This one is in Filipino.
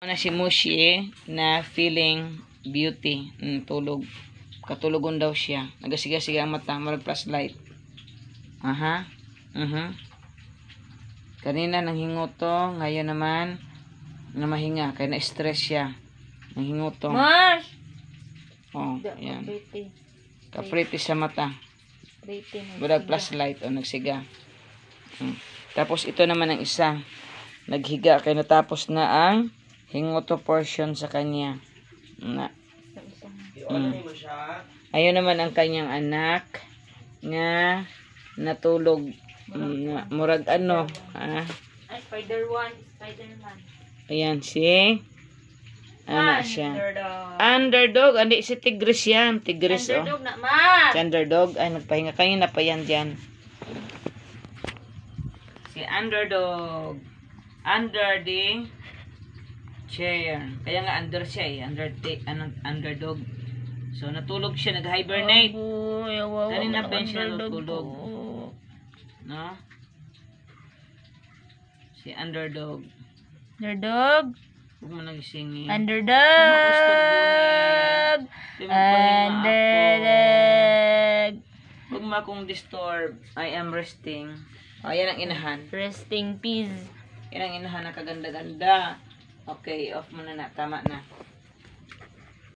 Na si Mushi na feeling beauty. Tulog. Katulogon daw siya. Nagasiga-siga ang mata. Marag flashlight. Aha. Kanina nanghinguto. Ngayon naman na mahinga. Kaya na-stress siya. Nanghinguto. Mars! Oh, ayan. Kapriti sa mata. Marag flashlight. O, nagsiga. Tapos ito naman ang isa. Naghiga. Kaya natapos na ang hinguto portion sa kanya. Na. Ayun naman ang kanyang anak nga natulog murag ano Spider-Man. Ayan si siya underdog andi si tigris yan tigris Underdog na man. si underdog ay nagpahinga kayo na pa yan dyan si underdog under the chair kaya nga under siya underdog. So, natulog siya, nag-hibernate. Kanina pa siya natulog. No? Si underdog. Underdog? Huwag mo nagisingin. Underdog! Underdog! Huwag mo akong disturb. I am resting. O, yan ang inahan. Resting peace. Yan ang inahan na kaganda-ganda. Okay, off mo na. Tama na.